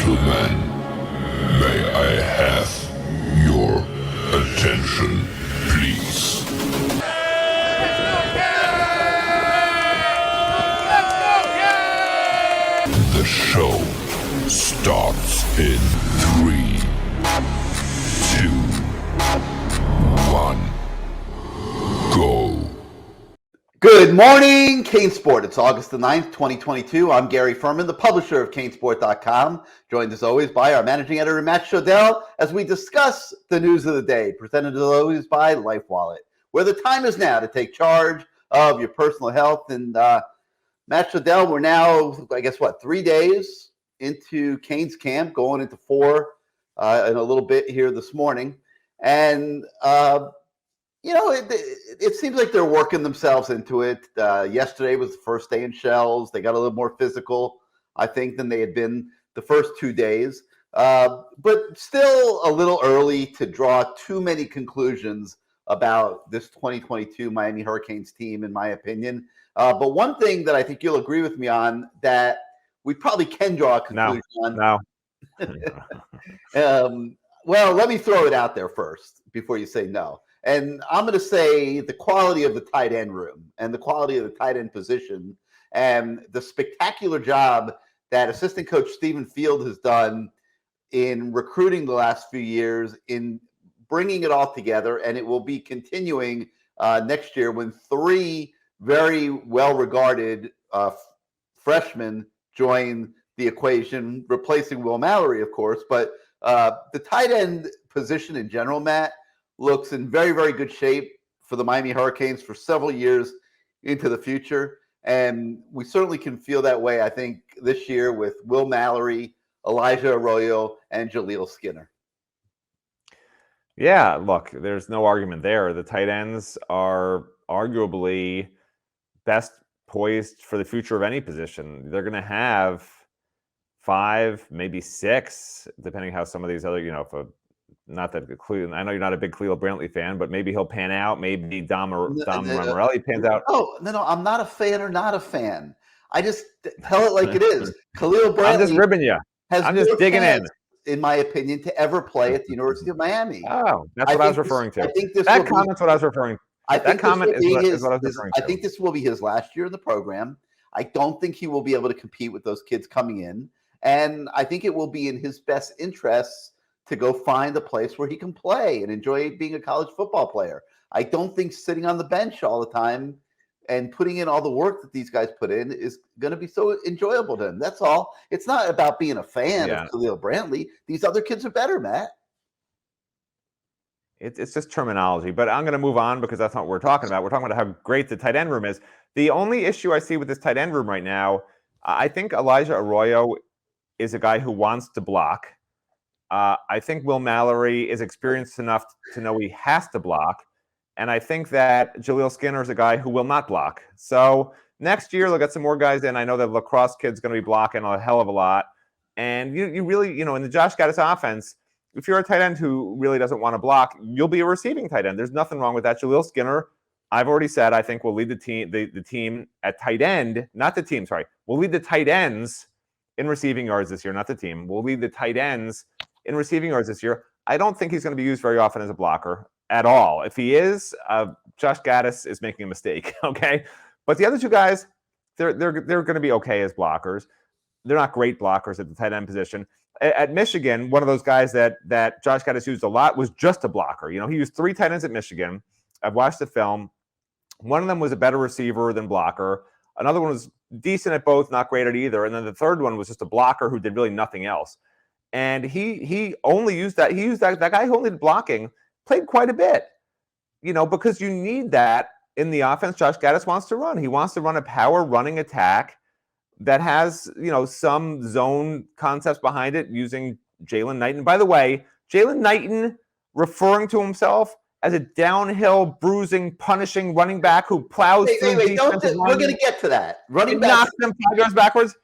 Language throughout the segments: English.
gentlemen, may I have your attention, please? The show starts in 3, 2, 1, go. Good morning, CaneSport. It's August the 9th, 2022. I'm Gary Ferman, the publisher of CaneSport.com, joined as always by our managing editor, Matt Shodell, as we discuss the news of the day, presented as always by LifeWallet, where the time is now to take charge of your personal health. And Matt Shodell, we're now, 3 days into Cane's camp, going into 4 in a little bit here this morning. And it seems like they're working themselves into it. Yesterday was the first day in shells. They got a little more physical, I think, than they had been the first 2 days. But still a little early to draw too many conclusions about this 2022 Miami Hurricanes team, in my opinion. But one thing that I think you'll agree with me on that we probably can draw a conclusion on. Well, let me throw it out there first before you say no. And I'm going to say the quality of the tight end room and the quality of the tight end position and the spectacular job that assistant coach Stephen Field has done in recruiting the last few years, in bringing it all together. And it will be continuing next year when 3 very well-regarded freshmen join the equation, replacing Will Mallory, of course. But the tight end position in general, Matt, looks in very, very good shape for the Miami Hurricanes for several years into the future. And we certainly can feel that way, I think, this year with Will Mallory, Elijah Arroyo, and Jaleel Skinner. Yeah, look, there's no argument there. The tight ends are arguably best poised for the future of any position. They're going to have 5, maybe 6, depending how some of these other, not that Cleveland. I know you're not a big Cleo Brantley fan, but maybe he'll pan out. Maybe Dom Morelli pans out. No, I'm not a fan or not a fan. I just tell it like it is. Khalil Brantley. I'm just ribbing you. I'm just digging in my opinion, to ever play at the University of Miami. Oh, that's what I was referring to. That comment's what I was referring to. That comment is what I was referring to. I think this will be his last year in the program. I don't think he will be able to compete with those kids coming in. And I think it will be in his best interests to go find a place where he can play and enjoy being a college football player. I don't think sitting on the bench all the time and putting in all the work that these guys put in is going to be so enjoyable to him. That's all. It's not about being a fan of Khalil Brantley. These other kids are better, Matt. It's just terminology. But I'm going to move on because that's not what we're talking about. We're talking about how great the tight end room is. The only issue I see with this tight end room right now, I think Elijah Arroyo is a guy who wants to block. I think Will Mallory is experienced enough to know he has to block. And I think that Jaleel Skinner is a guy who will not block. So next year, they'll get some more guys in. I know that lacrosse kid's going to be blocking a hell of a lot. And you really, in the Josh Gaddis offense, if you're a tight end who really doesn't want to block, you'll be a receiving tight end. There's nothing wrong with that. Jaleel Skinner, I've already said, I think will lead the team at tight end, not the team, sorry. We'll lead the tight ends in receiving yards this year, not the team. We'll lead the tight ends in receiving yards this year. I don't think he's going to be used very often as a blocker at all. If he is, Josh Gaddis is making a mistake, okay? But the other 2 guys, they're going to be okay as blockers. They're not great blockers at the tight end position. At Michigan, one of those guys that Josh Gaddis used a lot was just a blocker. He used 3 tight ends at Michigan. I've watched the film. One of them was a better receiver than blocker. Another one was decent at both, not great at either. And then the third one was just a blocker who did really nothing else. And he only used that. He used that guy who only did blocking, played quite a bit, because you need that in the offense Josh Gaddis wants to run. He wants to run a power running attack that has, some zone concepts behind it using Jalen Knighton. By the way, Jalen Knighton referring to himself as a downhill, bruising, punishing running back who plows through defensive line. We're going to get to that. Running back knocks them 5 yards backwards.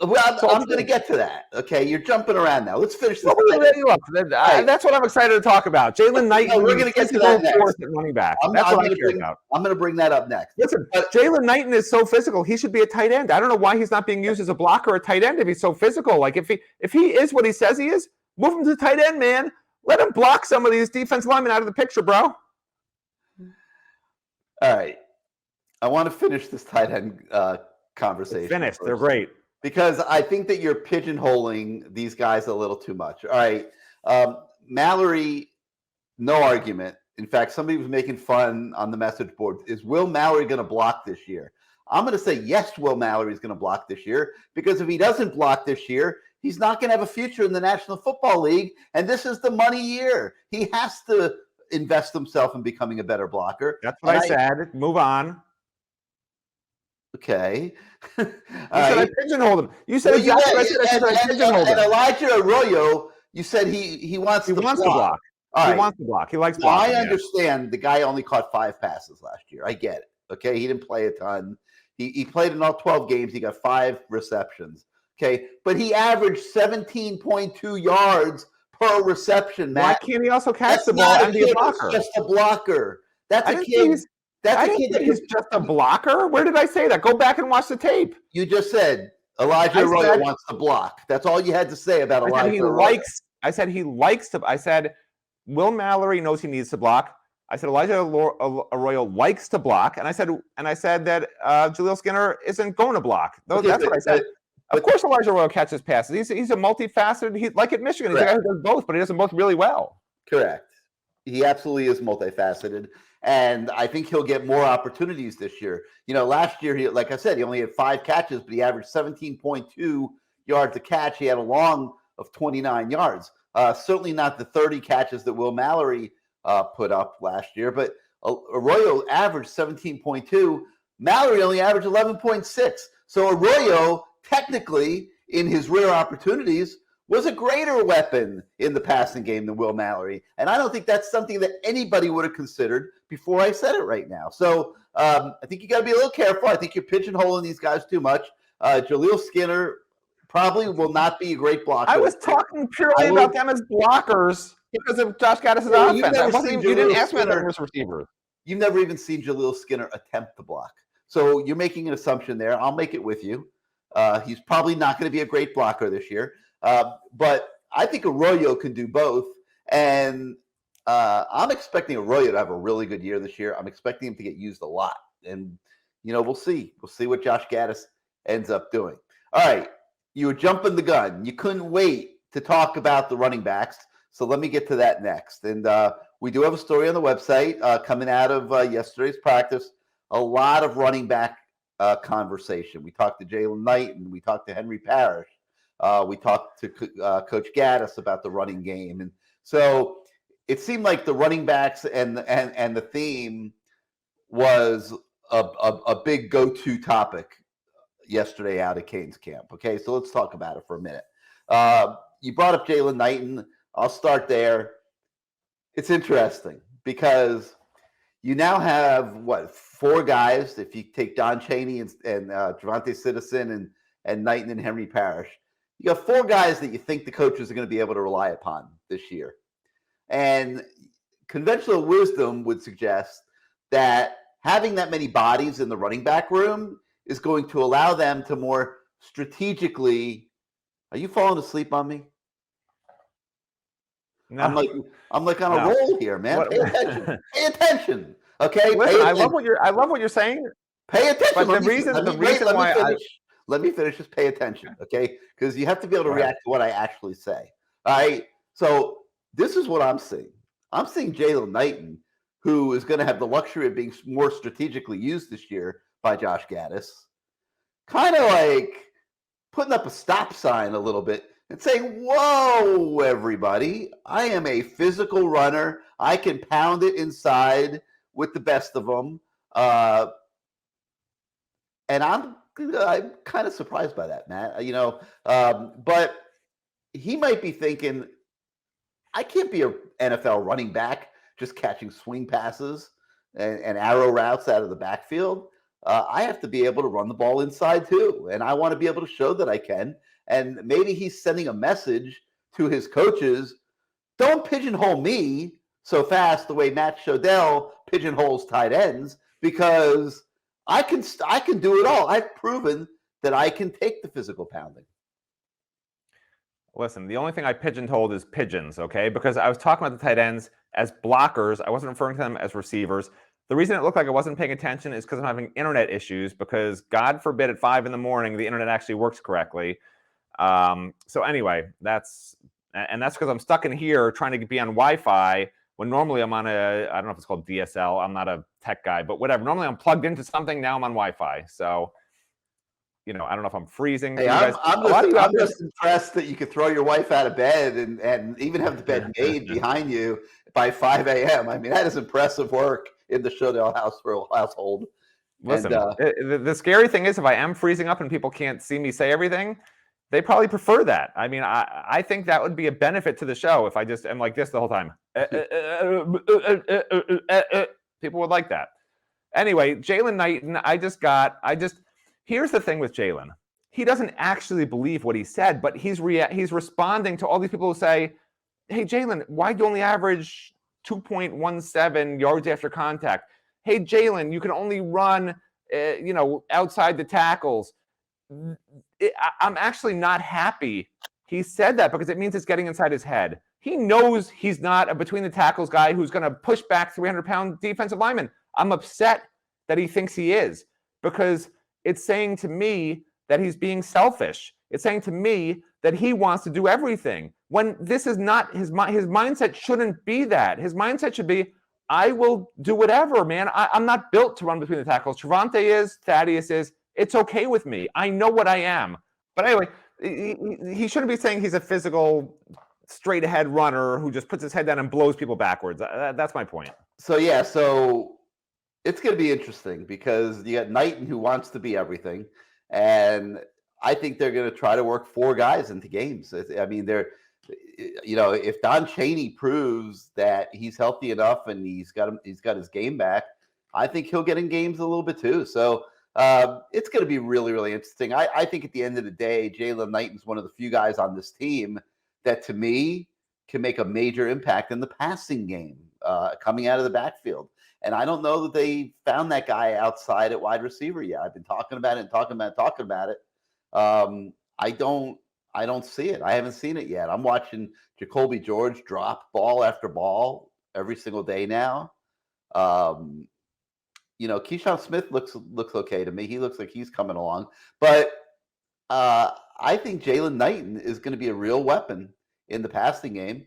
Well, So I'm going to get to that. Okay, you're jumping around now. Let's finish this. That's what I'm excited to talk about. Jalen Knight, No, we're going to get to that next. Force at running back. That's what I care about. I'm going to bring that up next. Listen, Jalen Knighton is so physical. He should be a tight end. I don't know why he's not being used as a blocker or a tight end if he's so physical. Like if he is what he says he is, move him to tight end, man. Let him block some of these defense linemen out of the picture, bro. All right. I want to finish this tight end conversation. Finished. They're great. Because I think that you're pigeonholing these guys a little too much. All right. Mallory, no argument. In fact, somebody was making fun on the message board. Is Will Mallory going to block this year? I'm going to say yes, Will Mallory is going to block this year, because if he doesn't block this year, he's not going to have a future in the National Football League, and this is the money year. He has to invest himself in becoming a better blocker. That's what I said. Move on. Okay. You said I pigeonholed him. You said exactly what I said. I pigeonholed him. And Elijah Arroyo, you said he wants to block. He wants to block. He likes blocking. I understand the guy only caught 5 passes last year. I get it. Okay. He didn't play a ton. He played in all 12 games. He got 5 receptions. Okay. But he averaged 17.2 yards per reception, Matt. Why can't he also catch the ball and be a blocker? Just a blocker. That's a kid. I didn't think he's just a blocker. Where did I say that? Go back and watch the tape. You just said Elijah Arroyo wants to block. That's all you had to say about Elijah Arroyo. I said he likes to. I said Will Mallory knows he needs to block. I said Elijah Arroyo likes to block, and I said that Jaleel Skinner isn't going to block. That's what I said. Of course, Elijah Arroyo catches passes. He's a multifaceted. Like at Michigan, he's a guy who does both, but he does them both really well. Correct. He absolutely is multifaceted. And I think he'll get more opportunities this year. You know, last year, like I said, he only had 5 catches, but he averaged 17.2 yards a catch. He had a long of 29 yards. Certainly not the 30 catches that Will Mallory put up last year, but Arroyo averaged 17.2. Mallory only averaged 11.6. So Arroyo, technically, in his rare opportunities, was a greater weapon in the passing game than Will Mallory. And I don't think that's something that anybody would have considered before I said it right now. So I think you got to be a little careful. I think you're pigeonholing these guys too much. Jaleel Skinner probably will not be a great blocker. I was talking purely about them as blockers because of Josh Gaddis' offense. You didn't ask me about them as receivers. You've never even seen Jaleel Skinner attempt to block. So you're making an assumption there. I'll make it with you. He's probably not going to be a great blocker this year. But I think Arroyo can do both. And I'm expecting Arroyo to have a really good year this year. I'm expecting him to get used a lot. And, we'll see. We'll see what Josh Gaddis ends up doing. All right. You were jumping the gun. You couldn't wait to talk about the running backs. So let me get to that next. And we do have a story on the website coming out of yesterday's practice. A lot of running back conversation. We talked to Jalen Knight and we talked to Henry Parrish. We talked to Coach Gaddis about the running game. And so it seemed like the running backs and the theme was a big go-to topic yesterday out of Cane's camp. Okay, so let's talk about it for a minute. You brought up Jalen Knighton. I'll start there. It's interesting because you now have, 4 guys, if you take Don Chaney and Javonte Citizen and Knighton and Henry Parrish. You have 4 guys that you think the coaches are going to be able to rely upon this year. And conventional wisdom would suggest that having that many bodies in the running back room is going to allow them to more strategically. Are you falling asleep on me? No. I'm like on a roll here, man. Pay attention. Pay attention. Okay. Listen, I love what you're saying. Pay attention. But the reason why let me finish. Just pay attention, okay? Because you have to be able to react to what I actually say. All right. So this is what I'm seeing. I'm seeing Jalen Knighton, who is going to have the luxury of being more strategically used this year by Josh Gaddis, kind of like putting up a stop sign a little bit and saying, whoa, everybody, I am a physical runner. I can pound it inside with the best of them. And I'm kind of surprised by that, Matt. But he might be thinking, I can't be an NFL running back just catching swing passes and arrow routes out of the backfield. I have to be able to run the ball inside too. And I want to be able to show that I can. And maybe he's sending a message to his coaches, don't pigeonhole me so fast the way Matt Shodell pigeonholes tight ends, because I can do it all. I've proven that I can take the physical pounding. Listen, the only thing I pigeonholed is pigeons, okay? Because I was talking about the tight ends as blockers. I wasn't referring to them as receivers. The reason it looked like I wasn't paying attention is because I'm having internet issues, because God forbid at 5 a.m, the internet actually works correctly. So anyway, that's because I'm stuck in here trying to be on Wi-Fi when normally I'm on I don't know if it's called DSL. I'm not a tech guy, but whatever. Normally I'm plugged into something. Now I'm on Wi-Fi. So, I don't know if I'm freezing. Hey, I'm just impressed that you could throw your wife out of bed and even have the bed made behind you by 5 a.m. I mean, that is impressive work in the Shodell household. Listen, the scary thing is, if I am freezing up and people can't see me say everything, they probably prefer that. I mean, I think that would be a benefit to the show if I just am like this the whole time. People would like that. Anyway, Jalen Knighton, here's the thing with Jalen. He doesn't actually believe what he said, but he's responding to all these people who say, hey, Jalen, why do you only average 2.17 yards after contact? Hey, Jalen, you can only run, outside the tackles. I'm actually not happy he said that, because it means it's getting inside his head. He knows he's not a between the tackles guy who's going to push back 300-pound defensive linemen. I'm upset that he thinks he is, because it's saying to me that he's being selfish. It's saying to me that he wants to do everything, when this is not his mindset. Shouldn't be that. His mindset should be, I will do whatever, man. I'm not built to run between the tackles. Trevante is, Thaddeus is. It's okay with me. I know what I am. But anyway, he shouldn't be saying he's a physical, straight-ahead runner who just puts his head down and blows people backwards. That's my point. So it's going to be interesting, because you got Knighton, who wants to be everything, and I think they're going to try to work 4 guys into games. I mean, if Don Chaney proves that he's healthy enough and he's got his game back, I think he'll get in games a little bit too. So it's going to be really, really interesting. I think at the end of the day, Jalen Knighton's one of the few guys on this team that, to me, can make a major impact in the passing game coming out of the backfield. And I don't know that they found that guy outside at wide receiver yet. I've been talking about it. I don't see it. I haven't seen it yet. I'm watching Jacoby George drop ball after ball every single day now. Keyshawn Smith looks okay to me. He looks like he's coming along. But I think Jalen Knighton is going to be a real weapon in the passing game.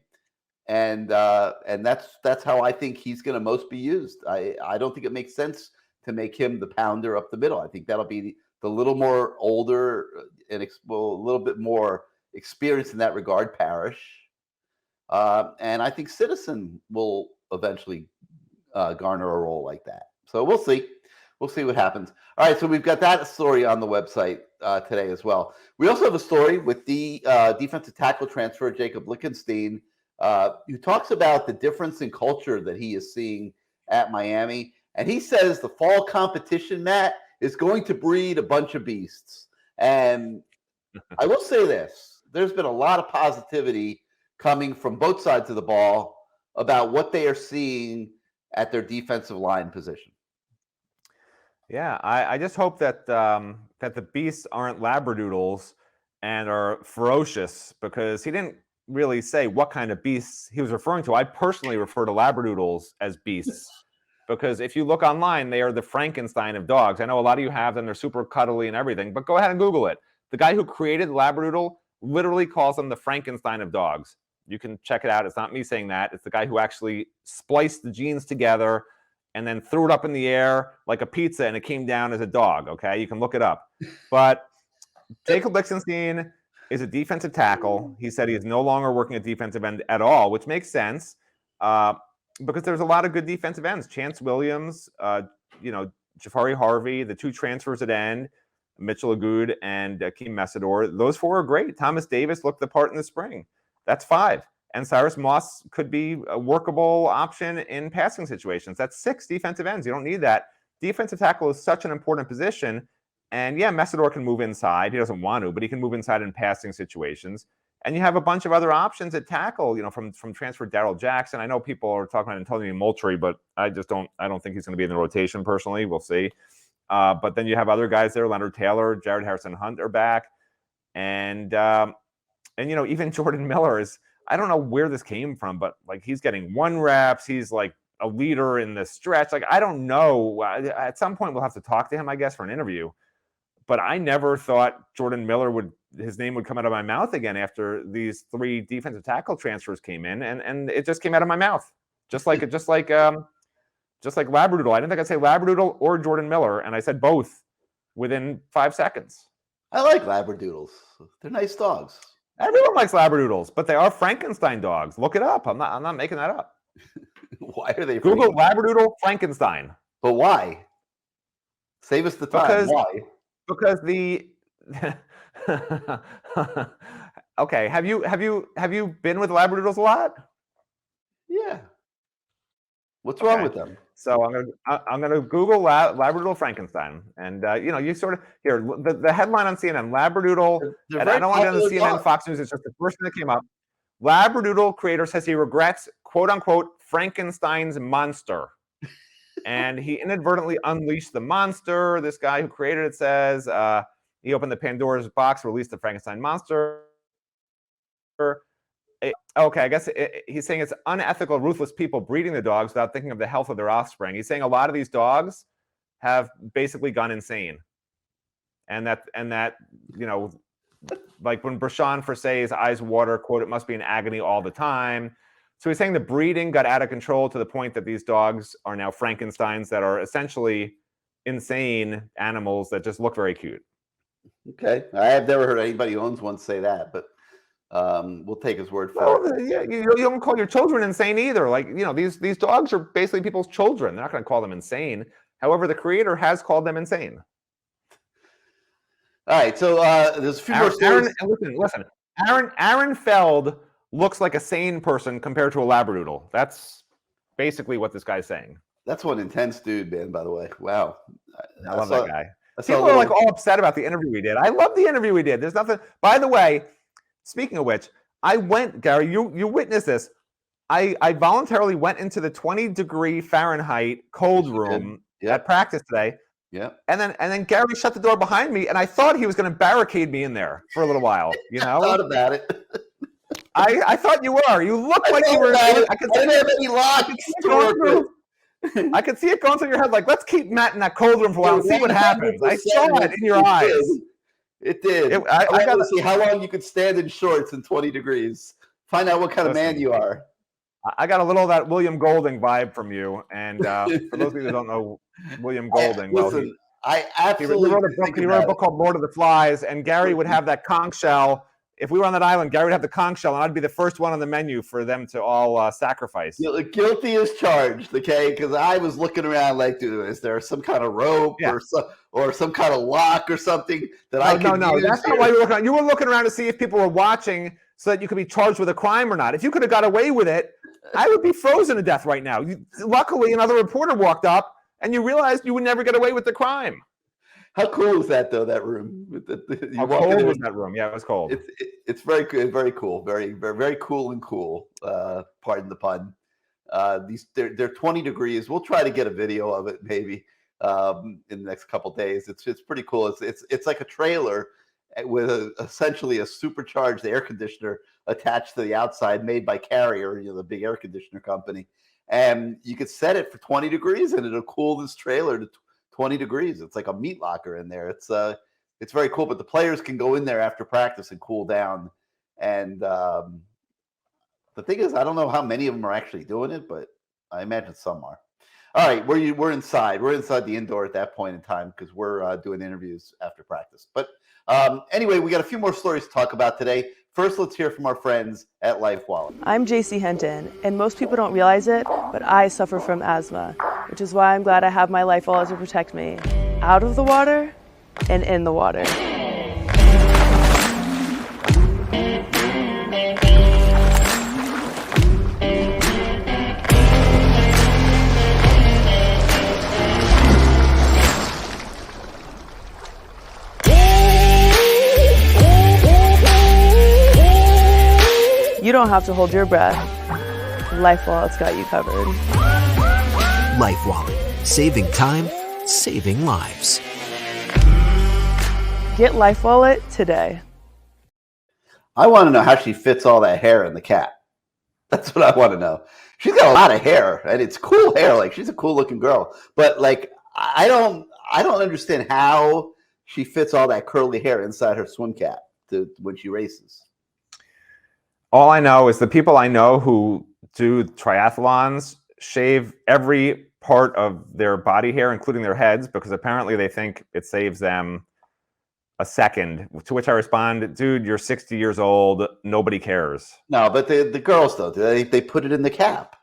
And that's how I think he's going to most be used. I don't think it makes sense to make him the pounder up the middle. I think that'll be the little more older and a little bit more experienced in that regard, Parrish. And I think Citizen will eventually garner a role like that. So we'll see. We'll see what happens. All right, so we've got that story on the website today as well. We also have a story with the defensive tackle transfer, Jacob Lickenstein, who talks about the difference in culture that he is seeing at Miami. And he says the fall competition, Matt, is going to breed a bunch of beasts. And I will say this, there's been a lot of positivity coming from both sides of the ball about what they are seeing at their defensive line position. Yeah, I just hope that that the beasts aren't labradoodles and are ferocious, because he didn't really say what kind of beasts he was referring to. I personally refer to labradoodles as beasts, because if you look online, they are the Frankenstein of dogs. I know a lot of you have them. They're super cuddly and everything, but go ahead and Google it. The guy who created the labradoodle literally calls them the Frankenstein of dogs. You can check it out. It's not me saying that. It's the guy who actually spliced the genes together and then threw it up in the air like a pizza, and it came down as a dog, okay? You can look it up. But Jacob Lickenstein is a defensive tackle. He said he is no longer working at defensive end at all, which makes sense because there's a lot of good defensive ends. Chance Williams, Jafari Harvey, the 2 transfers at end, Mitchell Agood and Akeem Messidor. Those 4 are great. Thomas Davis looked the part in the spring. That's 5. And Cyrus Moss could be a workable option in passing situations. That's 6 defensive ends. You don't need that. defensive tackle is such an important position. And yeah, Messidor can move inside. He doesn't want to, but he can move inside in passing situations. And you have a bunch of other options at tackle, from transfer Darrell Jackson. I know people are talking about Antonio Moultrie, but I don't think he's going to be in the rotation personally. We'll see. But then you have other guys there. Leonard Taylor, Jared Harrison Hunt are back. And even Jordan Miller is, I don't know where this came from, but like he's getting 1 reps. He's like a leader in the stretch. Like, I don't know. At some point we'll have to talk to him, I guess, for an interview. But I never thought Jordan Miller his name would come out of my mouth again after these 3 defensive tackle transfers came in, and it just came out of my mouth. Just like Labradoodle. I didn't think I'd say Labradoodle or Jordan Miller, and I said both within 5 seconds. I like Labradoodles. They're nice dogs. Everyone likes Labradoodles, but they are Frankenstein dogs. Look it up. I'm not making that up. Why are they? Google Labradoodle Frankenstein. But why? Save us the time. Why? Because the okay. Have you been with Labradoodles a lot? Yeah. What's wrong with them? So I'm gonna Google Labradoodle Frankenstein, and you sort of here the headline on CNN: Labradoodle. And I don't want to go on CNN, Fox News. It's just the first thing that came up. Labradoodle creator says he regrets "quote unquote" Frankenstein's monster, and he inadvertently unleashed the monster. This guy who created it says he opened the Pandora's box, released the Frankenstein monster. Okay, I guess he's saying it's unethical, ruthless people breeding the dogs without thinking of the health of their offspring. He's saying a lot of these dogs have basically gone insane, and that like when Brashan Forsay's eyes water, quote, "It must be an agony all the time." So he's saying the breeding got out of control to the point that these dogs are now Frankensteins that are essentially insane animals that just look very cute. Okay, I have never heard anybody who owns one say that, but we'll take his word for it. Yeah, you don't call your children insane either. Like, these dogs are basically people's children. They're not going to call them insane. However, the creator has called them insane. All right, so there's a few more stories. Listen. Aaron Feld looks like a sane person compared to a Labradoodle. That's basically what this guy's saying. That's one intense dude, man, by the way. Wow. I love that guy. People are like all upset about the interview we did. I love the interview we did. There's nothing. By the way, speaking of which, I went, Gary, you witnessed this. I voluntarily went into the 20-degree Fahrenheit cold room at practice today. Yeah. And then Gary shut the door behind me, and I thought he was going to barricade me in there for a little while. I thought about it. I thought you were. You looked like you were. I didn't have any lock. I could see it going through your head. Like, let's keep Matt in that cold room for a while and see what happens. I saw it in your eyes. It did. I got to see how long you could stand in shorts in 20 degrees. Find out what kind of man you are. I got a little of that William Golding vibe from you. And for those of you who don't know William Golding, I absolutely he wrote a book called Lord of the Flies, and Gary would have that conch shell. If we were on that island, Gary would have the conch shell, and I'd be the first one on the menu for them to all sacrifice. Guilty as charged, okay? Because I was looking around like, dude, is there some kind of rope or some kind of lock or something that I could use? That's not why you were looking around. You were looking around to see if people were watching so that you could be charged with a crime or not. If you could have got away with it, I would be frozen to death right now. Luckily, another reporter walked up, and you realized you would never get away with the crime. How cool is that, though, that room? How cold was that room? Yeah, it was cold. It's very good, very cool, very, very, very cool and cool. Pardon the pun. They're 20 degrees. We'll try to get a video of it maybe in the next couple days. It's pretty cool. It's like a trailer with essentially a supercharged air conditioner attached to the outside, made by Carrier, the big air conditioner company. And you could set it for 20 degrees, and it'll cool this trailer to 20 degrees. It's like a meat locker in there. It's very cool, but the players can go in there after practice and cool down. And the thing is, I don't know how many of them are actually doing it, but I imagine some are. All right, we're inside. We're inside the indoor at that point in time because we're doing interviews after practice. But anyway, we got a few more stories to talk about today. First, let's hear from our friends at Life Wallet. I'm JC Henton, and most people don't realize it, but I suffer from asthma, which is why I'm glad I have my Life Wallet to protect me out of the water and in the water. don't have to hold your breath. Life Wallet's got you covered. Life Wallet. Saving time, saving lives. Get Life Wallet today. I want to know how she fits all that hair in the cap. That's what I want to know. She's got a lot of hair, and it's cool hair. Like, she's a cool looking girl. But like, I don't understand how she fits all that curly hair inside her swim cap when she races. All I know is the people I know who do triathlons shave every part of their body hair, including their heads, because apparently they think it saves them a second. To which I respond, dude, you're 60 years old. Nobody cares. No, but the girls, though, they put it in the cap.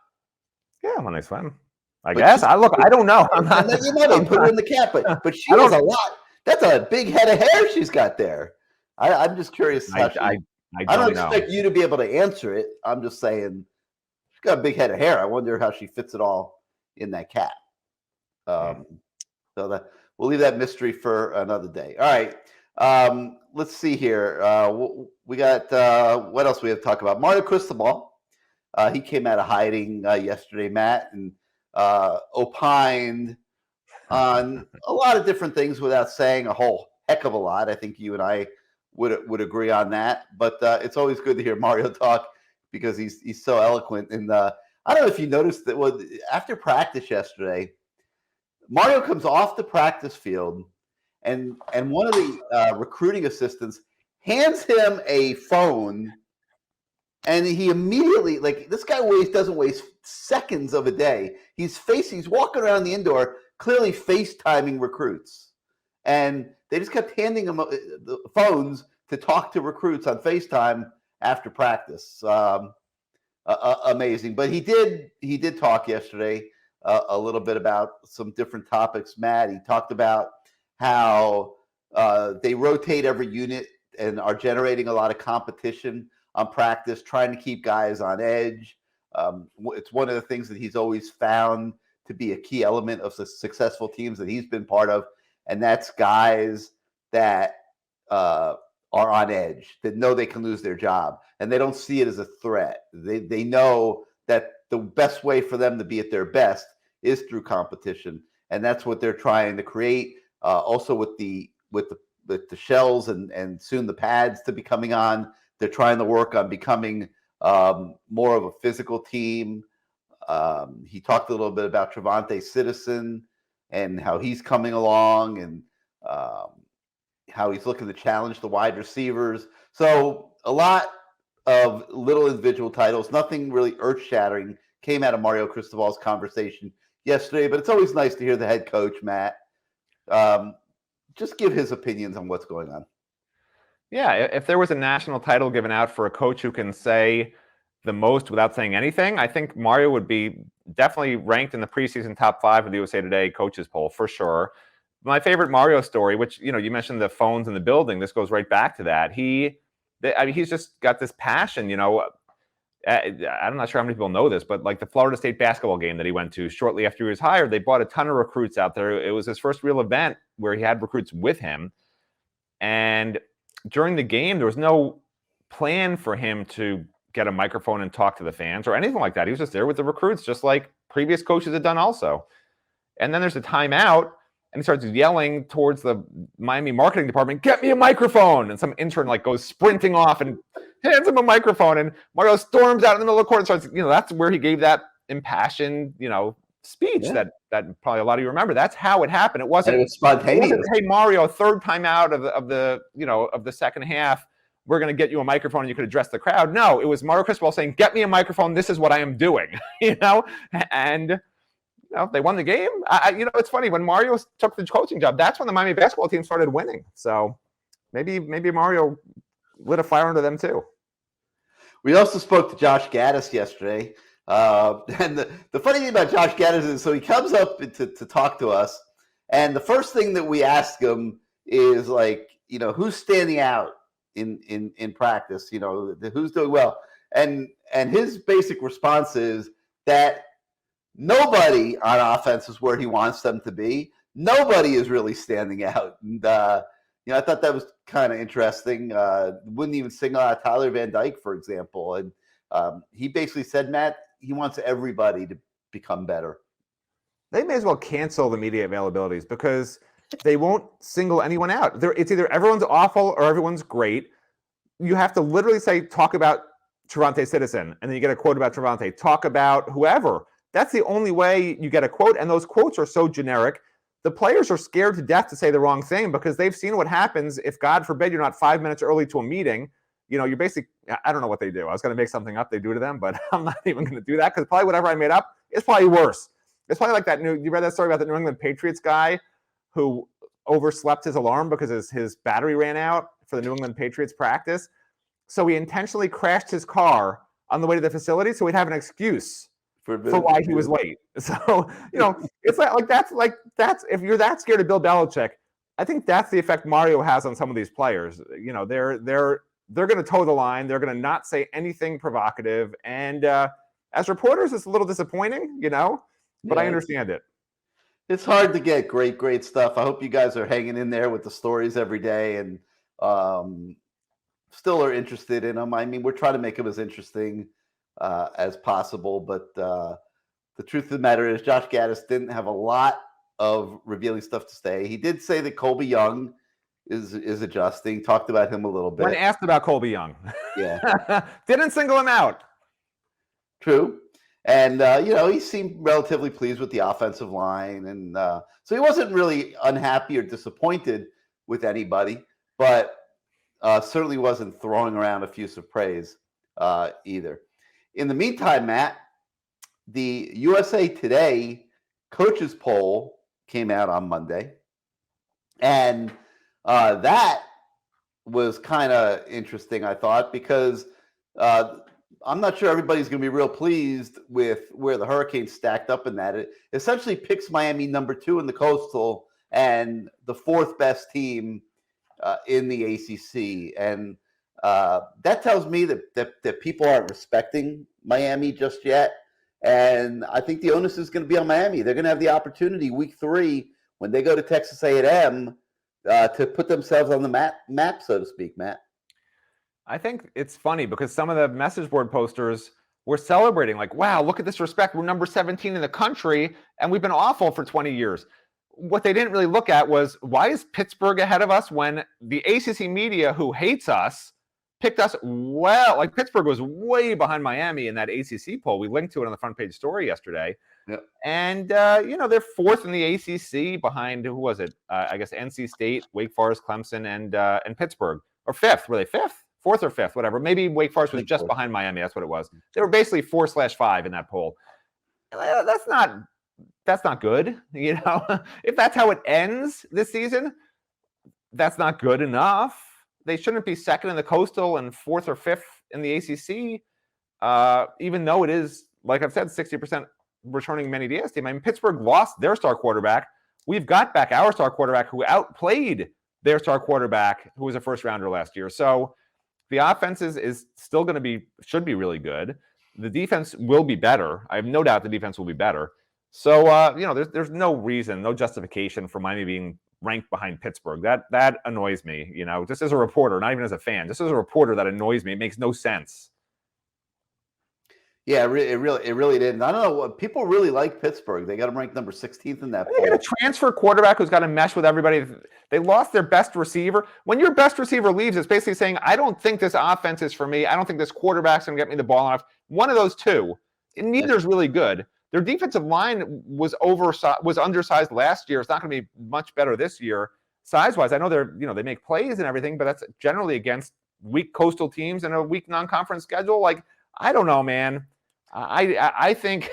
Yeah, when they swim. I guess. I don't know. I'm not, they put it in the cap, but she has a lot. That's a big head of hair she's got there. I'm just curious. I don't expect you to be able to answer it. I'm just saying she's got a big head of hair. I wonder how she fits it all in that cap. So that we'll leave that mystery for another day. All right. Let's see here. We got what else we have to talk about? Mario Cristobal. He came out of hiding yesterday, Matt, and opined on a lot of different things without saying a whole heck of a lot. I think you and I would agree on that. But it's always good to hear Mario talk because he's so eloquent. And I don't know if you noticed that after practice yesterday, Mario comes off the practice field, and one of the recruiting assistants hands him a phone, and he immediately, like, this guy doesn't waste seconds of a day. He's walking around the indoor, clearly FaceTiming recruits, and they just kept handing him the phones to talk to recruits on FaceTime after practice. Amazing. But he did talk yesterday a little bit about some different topics. Matt, he talked about how they rotate every unit and are generating a lot of competition on practice, trying to keep guys on edge. It's one of the things that he's always found to be a key element of the successful teams that he's been part of, and that's guys that are on edge, that know they can lose their job, and they don't see it as a threat. They know that the best way for them to be at their best is through competition, and that's what they're trying to create. Also with the shells and soon the pads to be coming on, they're trying to work on becoming more of a physical team. He talked a little bit about Trevante Citizen and how he's coming along, and how he's looking to challenge the wide receivers. So a lot of little individual titles, nothing really earth-shattering came out of Mario Cristobal's conversation yesterday, but it's always nice to hear the head coach, Matt, just give his opinions on what's going on. Yeah, if there was a national title given out for a coach who can say the most without saying anything, I think Mario would be definitely ranked in the preseason top 5 of the USA Today coaches poll for sure. My favorite Mario story, which, you mentioned the phones in the building, this goes right back to that. He's just got this passion, I'm not sure how many people know this, but like the Florida State basketball game that he went to shortly after he was hired, they brought a ton of recruits out there. It was his first real event where he had recruits with him. And during the game, there was no plan for him to get a microphone and talk to the fans or anything like that. He was just there with the recruits, just like previous coaches had done also. And then there's a timeout, and he starts yelling towards the Miami marketing department, "Get me a microphone!" And some intern goes sprinting off and hands him a microphone. And Mario storms out in the middle of the court and starts, that's where he gave that impassioned, speech that probably a lot of you remember. That's how it happened. It wasn't spontaneous. Hey, Mario, third time out of the second half, we're going to get you a microphone and you could address the crowd. No, it was Mario Cristobal saying, "Get me a microphone. This is what I am doing." And they won the game. It's funny, when Mario took the coaching job, that's when the Miami basketball team started winning. So maybe Mario lit a fire under them too. We also spoke to Josh Gaddis yesterday. And the funny thing about Josh Gaddis is, so he comes up to talk to us, and the first thing that we ask him is who's standing out in practice, who's doing well. And his basic response is that nobody on offense is where he wants them to be. Nobody is really standing out. And, I thought that was kind of interesting. Wouldn't even single out Tyler Van Dyke, for example. And He basically said, Matt, he wants everybody to become better. They may as well cancel the media availabilities because they won't single anyone out. It's either everyone's awful or everyone's great. You have to literally say, talk about Trevante Citizen, and then you get a quote about Trevante. Talk about whoever. That's the only way you get a quote, and those quotes are so generic. The players are scared to death to say the wrong thing because they've seen what happens if, God forbid, you're not 5 minutes early to a meeting. You're basically, I don't know what they do. I was going to make something up they do to them, but I'm not even going to do that because probably whatever I made up is probably worse. It's probably like you read that story about the New England Patriots guy who overslept his alarm because his battery ran out for the New England Patriots practice. So he intentionally crashed his car on the way to the facility so he'd have an excuse for why he was late. So, it's that's if you're that scared of Bill Belichick, I think that's the effect Mario has on some of these players. They're going to toe the line. They're going to not say anything provocative. And as reporters, it's a little disappointing, but I understand it. It's hard to get great stuff. I hope you guys are hanging in there with the stories every day and still are interested in them. I mean, we're trying to make them as interesting as possible, but the truth of the matter is Josh Gaddis didn't have a lot of revealing stuff to say. He did say that Colby Young is adjusting, talked about him a little bit. When asked about Colby Young. Yeah. Didn't single him out. True. And, he seemed relatively pleased with the offensive line. And so he wasn't really unhappy or disappointed with anybody, but certainly wasn't throwing around effusive praise either. In the meantime, Matt, the USA Today coaches poll came out on Monday. And that was kind of interesting, I thought, because I'm not sure everybody's going to be real pleased with where the Hurricanes stacked up in that. It essentially picks Miami number 2 in the Coastal and the 4th best team in the ACC. And that tells me that people aren't respecting Miami just yet. And I think the onus is going to be on Miami. They're going to have the opportunity week 3 when they go to Texas A&M to put themselves on the map, so to speak, Matt. I think it's funny because some of the message board posters were celebrating like, wow, look at this respect. We're number 17 in the country, and we've been awful for 20 years. What they didn't really look at was, why is Pittsburgh ahead of us when the ACC media, who hates us, picked us well? Like, Pittsburgh was way behind Miami in that ACC poll. We linked to it on the front page story yesterday. Yep. And, they're 4th in the ACC behind, who was it? I guess NC State, Wake Forest, Clemson, and Pittsburgh. Or 5th. Were they 5th? 4th or 5th, whatever. Maybe Wake Forest was just behind Miami. That's what it was. They were basically 4/5 in that poll. That's not good. If that's how it ends this season, that's not good enough. They shouldn't be 2nd in the Coastal and 4th or 5th in the ACC, even though it is, like I've said, 60% returning Manny Diaz team. I mean, Pittsburgh lost their star quarterback. We've got back our star quarterback who outplayed their star quarterback, who was a first-rounder last year. So the offense is still going to should be really good. The defense will be better. I have no doubt the defense will be better. So, there's no reason, no justification for Miami being ranked behind Pittsburgh. That annoys me, just as a reporter, not even as a fan. Just as a reporter, that annoys me. It makes no sense. Yeah, it really did. And I don't know what people really like Pittsburgh. They got them ranked number 16th in that poll. They got a transfer quarterback who's got to mesh with everybody. They lost their best receiver. When your best receiver leaves, it's basically saying, I don't think this offense is for me. I don't think this quarterback's going to get me the ball enough. One of those two. Neither's really good. Their defensive line was undersized last year. It's not going to be much better this year, size-wise. I know they make plays and everything, but that's generally against weak Coastal teams and a weak non-conference schedule. Like, I don't know, man. I think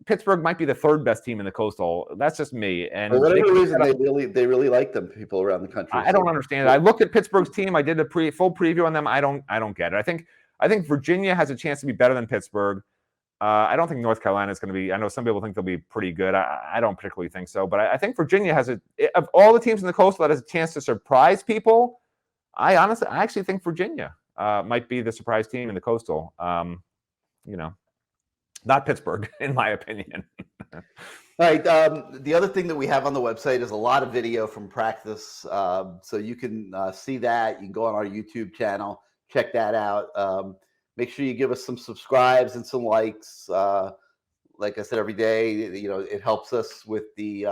Pittsburgh might be the 3rd best team in the Coastal. That's just me. And for whatever reason, they really like them, people around the country. I don't understand it. I looked at Pittsburgh's team. I did a full preview on them. I don't get it. I think Virginia has a chance to be better than Pittsburgh. I don't think North Carolina is going to be. I know some people think they'll be pretty good. I don't particularly think so, but I think Virginia has of all the teams in the Coastal that has a chance to surprise people. I actually think Virginia might be the surprise team in the Coastal. Not Pittsburgh, in my opinion. All right. The other thing that we have on the website is a lot of video from practice. So you can see that. You can go on our YouTube channel, check that out. Make sure you give us some subscribes and some likes. Like I said, every day, it helps us with the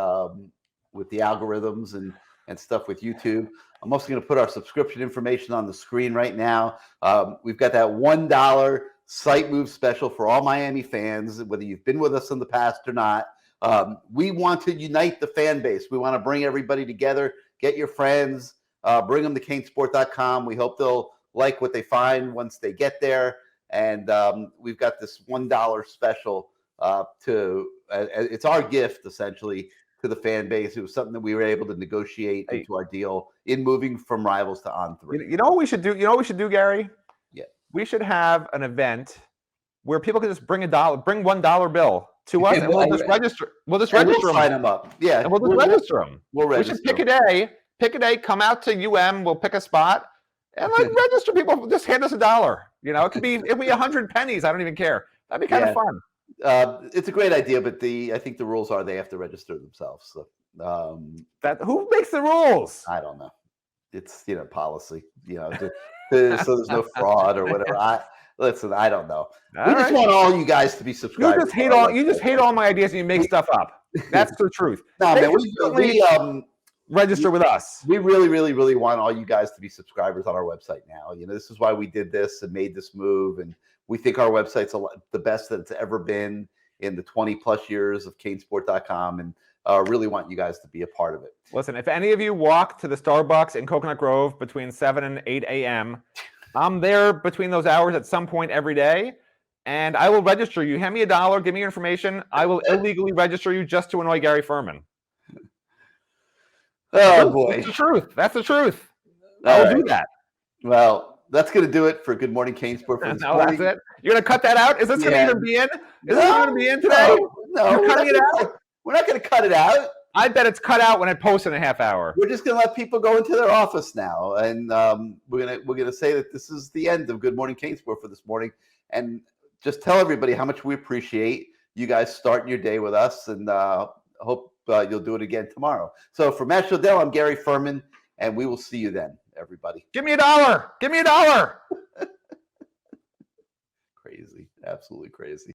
algorithms and stuff with YouTube. I'm also going to put our subscription information on the screen right now. We've got that $1 site move special for all Miami fans, whether you've been with us in the past or not. We want to unite the fan base. We want to bring everybody together, get your friends, bring them to CaneSport.com. We hope they'll like what they find once they get there. And we've got this $1 special it's our gift, essentially, to the fan base. It was something that we were able to negotiate into our deal in moving from Rivals to On3. You know what we should do? You know what we should do, Gary? Yeah. We should have an event where people can just bring $1 bill to us, and we'll just register. We'll just register them. Sign them up. Yeah, and we'll just register them. We'll register. We should pick a day. Pick a day. Come out to UM. We'll pick a spot and register people. Just hand us $1. It could be 100 pennies. I don't even care. That'd be kind of fun. It's a great idea, but I think the rules are they have to register themselves. So who makes the rules? I don't know. It's policy. So there's no fraud or whatever. I don't know. We just want all you guys to be subscribed. You just hate all my ideas and you make stuff up. That's the truth. No, man, we register with us. We really, really, really want all you guys to be subscribers on our website now. This is why we did this and made this move, and we think our website's the best that it's ever been in the 20 plus years of CaneSport.com, and really want you guys to be a part of it. Listen, if any of you walk to the Starbucks in Coconut Grove between 7 and 8 a.m., I'm there between those hours at some point every day, and I will register you. Hand me $1, give me your information. I will illegally register you just to annoy Gary Ferman. Oh, boy. That's the truth. That's the truth. I will do that. Well, that's going to do it for Good Morning CaneSport for this morning. That's it. You're going to cut that out? Is this going to even be in? Is this going to be in today? No. You're cutting it out? We're not going to cut it out. I bet it's cut out when I post in a half hour. We're just going to let people go into their office now, and we're gonna say that this is the end of Good Morning CaneSport for this morning, and just tell everybody how much we appreciate you guys starting your day with us, and hope you'll do it again tomorrow. So for Matt Shodell, I'm Gary Ferman, and we will see you then, everybody. Give me $1. Give me $1. Crazy, absolutely crazy.